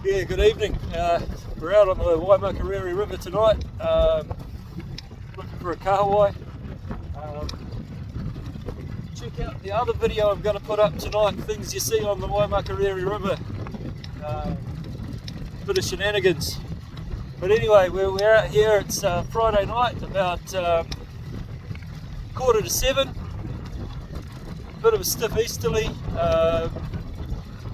Yeah, good evening. We're out on the Waimakariri River tonight, looking for a kahawai. Check out the other video I'm going to put up tonight, things you see on the Waimakariri River. Bit of shenanigans. But anyway, we're out here, it's Friday night, about 6:45. Bit of a stiff easterly.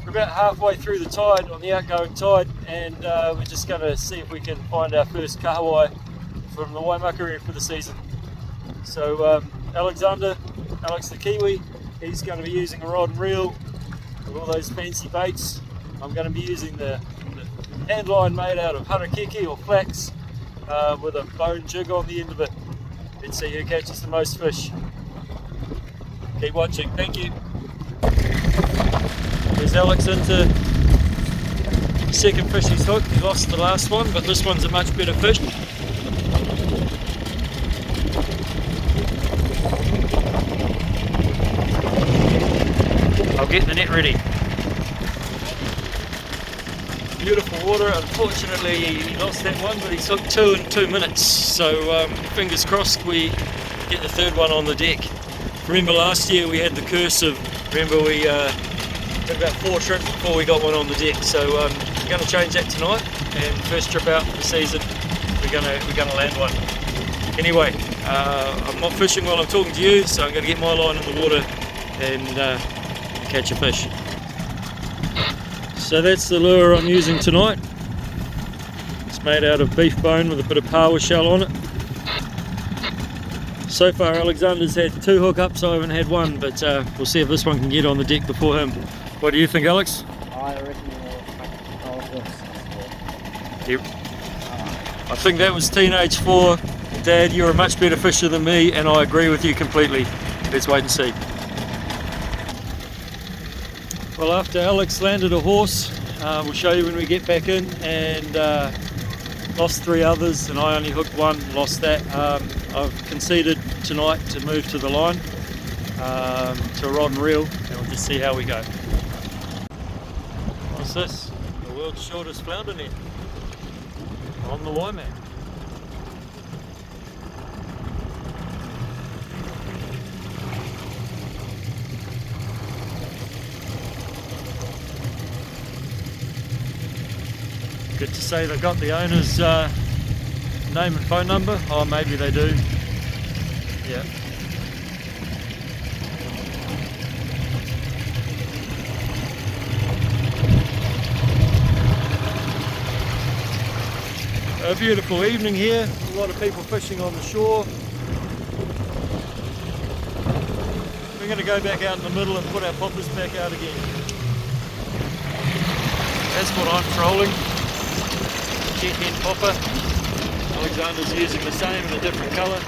We're about halfway through the tide, on the outgoing tide, and we're just going to see if we can find our first kahawai from the Waimakariri for the season. So Alex the Kiwi, he's going to be using a rod and reel with all those fancy baits. I'm going to be using the hand line made out of harakeke or flax with a bone jig on the end of it. Let's see who catches the most fish. Keep watching, thank you. There's Alex into the second fish he's hooked. He lost the last one, but this one's a much better fish. I'll get the net ready. Beautiful water. Unfortunately he lost that one, but he's hooked two in 2 minutes. So fingers crossed we get the third one on the deck. Remember last year we had the curse of, we had about 4 trips before we got one on the deck, so we're going to change that tonight, and first trip out for the season we're going to land one. Anyway, I'm not fishing while I'm talking to you, so I'm going to get my line in the water and catch a fish. So that's the lure I'm using tonight. It's made out of beef bone with a bit of paua shell on it. So far Alexander's had 2 hookups, I haven't had one, but we'll see if this one can get on the deck before him. What do you think, Alex? I reckon we'll make this. Yep. I think that was teenage 4. Dad, you're a much better fisher than me, and I agree with you completely. Let's wait and see. Well, after Alex landed a horse, we'll show you when we get back in, and lost 3 others, and I only hooked 1, lost that. I've conceded tonight to move to the line, to a rod and reel, and we'll just see how we go. What's this? The world's shortest flounder net on the Waimak. Good to say they got the owner's name and phone number. Oh, maybe they do. Yeah. A beautiful evening here. A lot of people fishing on the shore. We're going to go back out in the middle and put our poppers back out again. That's what I'm trolling. Jet hen popper. Alexander's using the same in a different colour.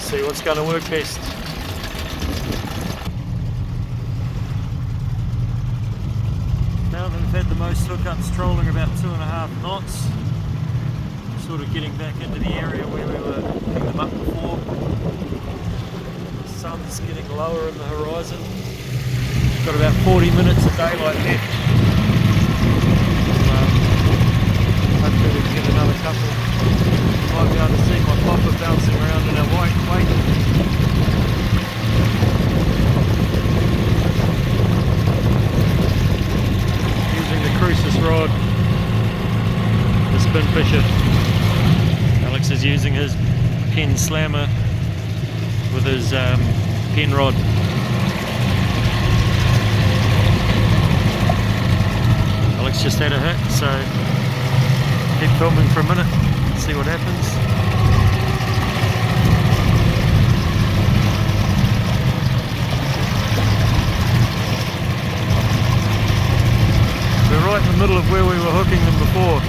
See what's going to work best. Now that we've had the most hookups, trolling about 2.5 knots. Sort of getting back into the area where we were picking them up before. The sun's getting lower in the horizon. Got about 40 minutes of daylight left. Hopefully we can get another couple. Might be able to see my popper bouncing around in our white weight. Using the crucis rod, the spin fisher. Alex is using his pen slammer with his pen rod. Alex just had a hit, so keep filming for a minute, see what happens. We're right in the middle of where we were hooking them before.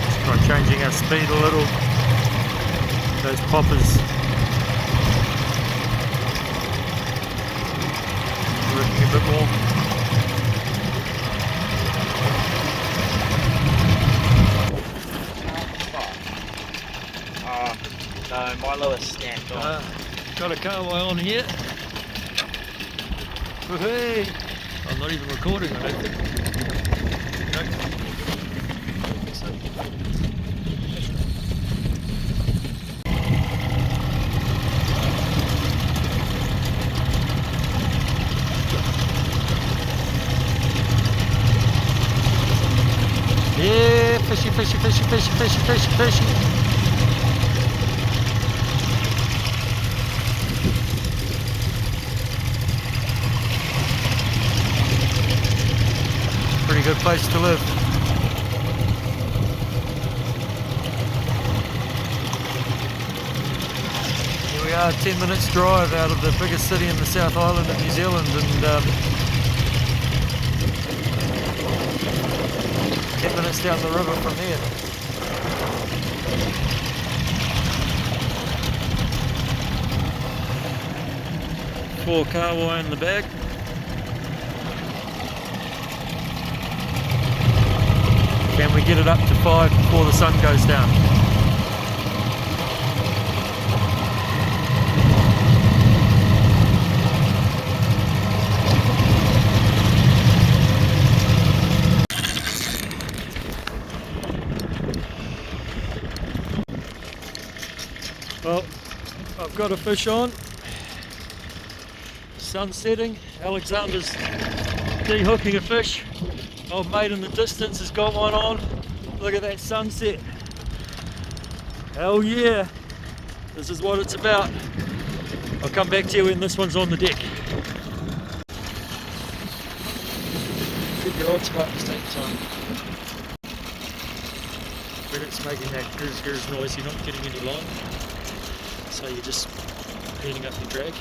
Let's try changing our speed a little. Those poppers working a bit more. No, Milo is stacked on. Got a kahawai on here. Hey! I'm not even recording, I don't think. No. Yeah, fishy, fishy, fishy, fishy, fishy, fishy, fishy. Pretty good place to live. Here we are, 10 minutes drive out of the biggest city in the South Island of New Zealand, and 10 minutes down the river from here. Four kahawai in the bag. Can we get it up to 5 before the sun goes down? Well, I've got a fish on. Sun setting. Alexander's de-hooking a fish. Old mate in the distance has got one on. Look at that sunset. Hell yeah. This is what it's about. I'll come back to you when this one's on the deck. Keep your rod sparks, take your time. When it's making that grizz noise, you're not getting any line. So you're just heating up your drag.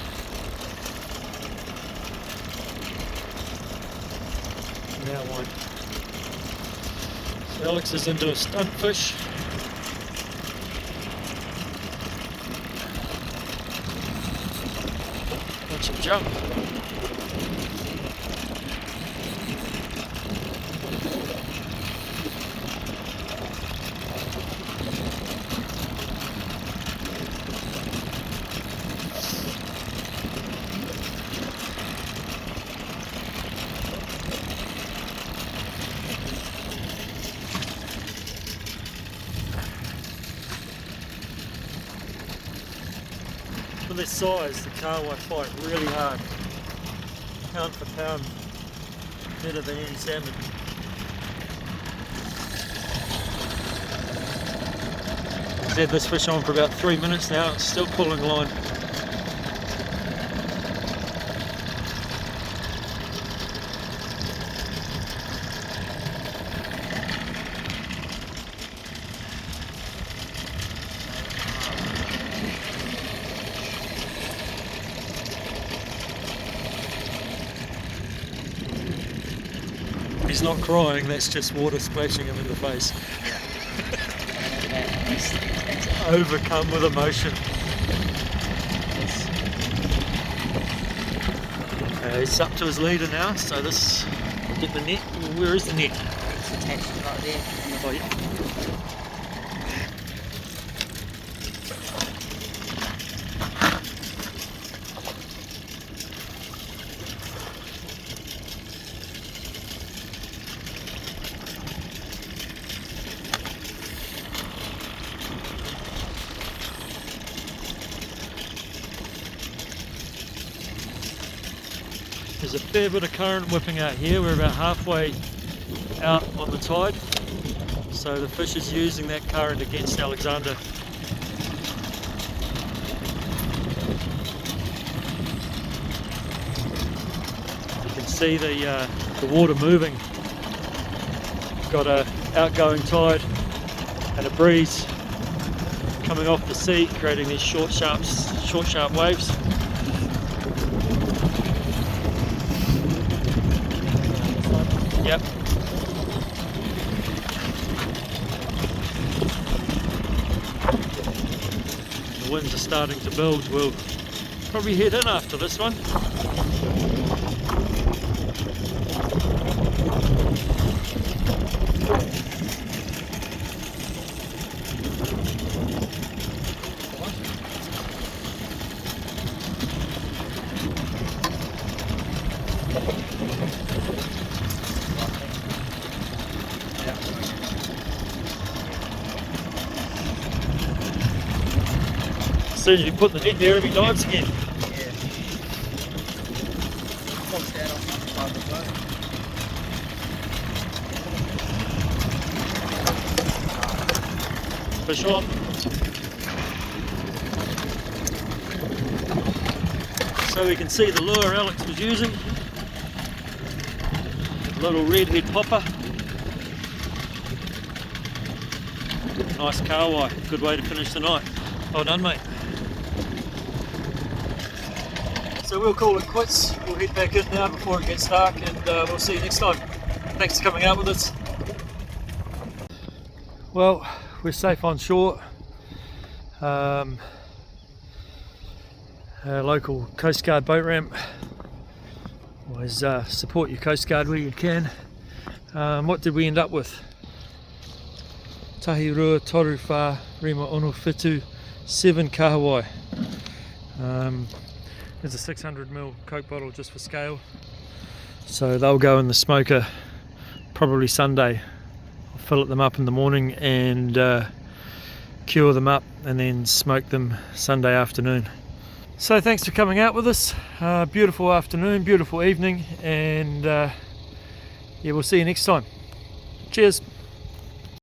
Now one. So Alex is into a stunt fish. Watch him jump. For this size, the kahawai fight really hard. Pound for pound, better than any salmon. I've had this fish on for about 3 minutes now, it's still pulling line. He's not crying, that's just water splashing him in the face. Overcome with emotion. He's up to his leader now, so this, get the net. Where is the net? It's attached right there. Oh yeah. There's a fair bit of current whipping out here. We're about halfway out on the tide, so the fish is using that current against Alexander. You can see the water moving. Got a outgoing tide and a breeze coming off the sea, creating these short sharp waves. Yep. The winds are starting to build. We'll probably head in after this one. soon as you put the net there, it'll be dives again. Yeah. Watch that on the boat. Fish on. So we can see the lure Alex was using. Little redhead popper. Nice kahawai. Good way to finish the night. Well done, mate. So we'll call it quits. We'll head back in now before it gets dark, and we'll see you next time. Thanks for coming out with us. Well, we're safe on shore. Our local Coast Guard boat ramp. Always support your Coast Guard where you can. What did we end up with? Tahi rua toru wha rima ono whitu 7 kahawai. There's a 600ml Coke bottle just for scale. So they'll go in the smoker probably Sunday. I'll fill them up in the morning and cure them up and then smoke them Sunday afternoon. So thanks for coming out with us. Beautiful afternoon, beautiful evening, and yeah, we'll see you next time. Cheers.